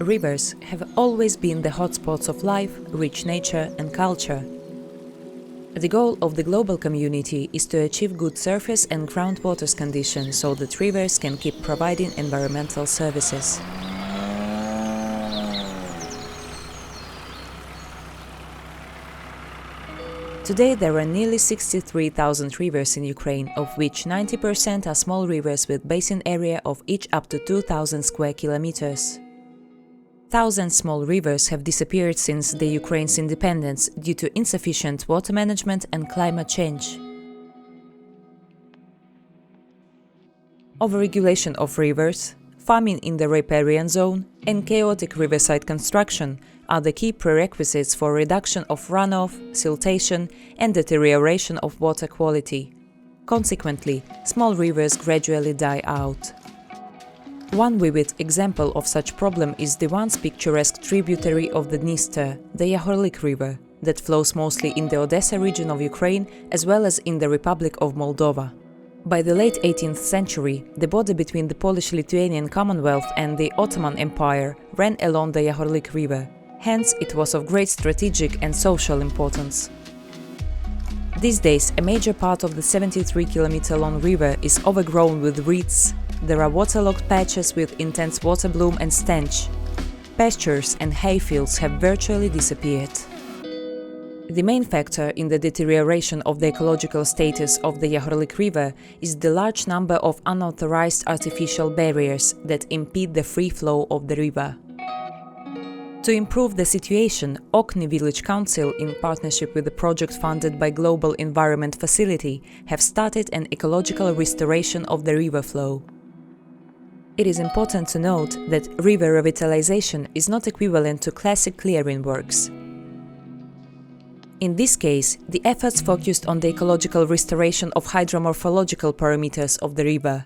Rivers have always been the hotspots of life, rich nature and culture. The goal of the global community is to achieve good surface and groundwater conditions so that rivers can keep providing environmental services. Today there are nearly 63,000 rivers in Ukraine, of which 90% are small rivers with basin area of each up to 2,000 square kilometers. Thousands small rivers have disappeared since the Ukraine's independence due to insufficient water management and climate change. Overregulation of rivers, farming in the riparian zone, and chaotic riverside construction are the key prerequisites for reduction of runoff, siltation, and deterioration of water quality. Consequently, small rivers gradually die out. One vivid example of such problem is the once picturesque tributary of the Dniester, the Iahorlyk River, that flows mostly in the Odessa region of Ukraine as well as in the Republic of Moldova. By the late 18th century, the border between the Polish-Lithuanian Commonwealth and the Ottoman Empire ran along the Iahorlyk River. Hence, it was of great strategic and social importance. These days, a major part of the 73-kilometer-long river is overgrown with reeds. There are waterlogged patches with intense water bloom and stench. Pastures and hayfields have virtually disappeared. The main factor in the deterioration of the ecological status of the Iahorlyk River is the large number of unauthorized artificial barriers that impede the free flow of the river. To improve the situation, Okny Village Council, in partnership with the project funded by Global Environment Facility, have started an ecological restoration of the river flow. It is important to note that river revitalization is not equivalent to classic clearing works. In this case, the efforts focused on the ecological restoration of hydromorphological parameters of the river.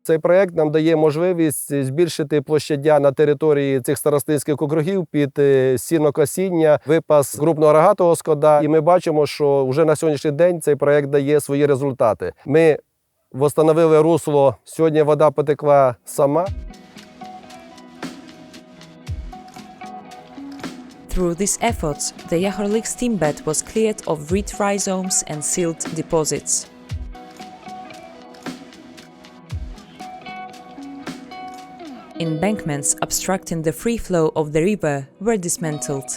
Цей проєкт нам дає можливість збільшити площадя на території цих старостинських округів під сінокосіння, випас крупного рогатого скота. І ми бачимо, що вже на сьогоднішній день цей проєкт дає свої результати. Ми встановили русло, сьогодні вода потекла сама. Through these efforts, the Iahorlyk streambed was cleared of reed rhizomes and silt deposits. Embankments obstructing the free flow of the river were dismantled.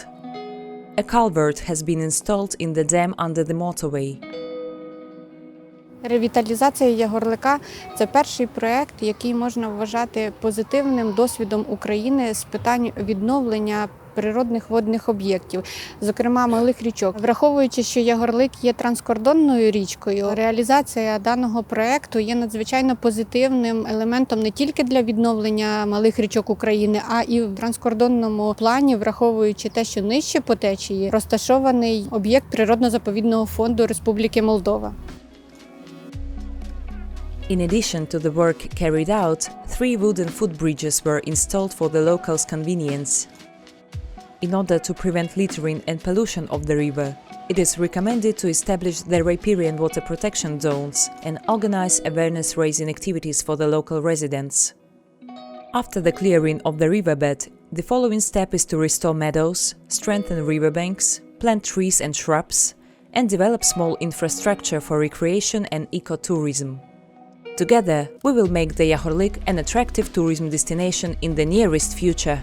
A culvert has been installed in the dam under the motorway. Ревіталізація Iahorlyka – це перший проєкт, який можна вважати позитивним досвідом України з питань відновлення природних водних об'єктів, зокрема малих річок. Враховуючи, що Iahorlyk є транскордонною річкою, реалізація даного проєкту є надзвичайно позитивним елементом не тільки для відновлення малих річок України, а і в транскордонному плані, враховуючи те, що нижче по течії розташований об'єкт природно-заповідного фонду Республіки Молдова. In addition to the work carried out, 3 wooden footbridges were installed for the locals' convenience. In order to prevent littering and pollution of the river, it is recommended to establish the riparian water protection zones and organize awareness-raising activities for the local residents. After the clearing of the riverbed, the following step is to restore meadows, strengthen riverbanks, plant trees and shrubs, and develop small infrastructure for recreation and ecotourism. Together, we will make the Iahorlyk an attractive tourism destination in the nearest future.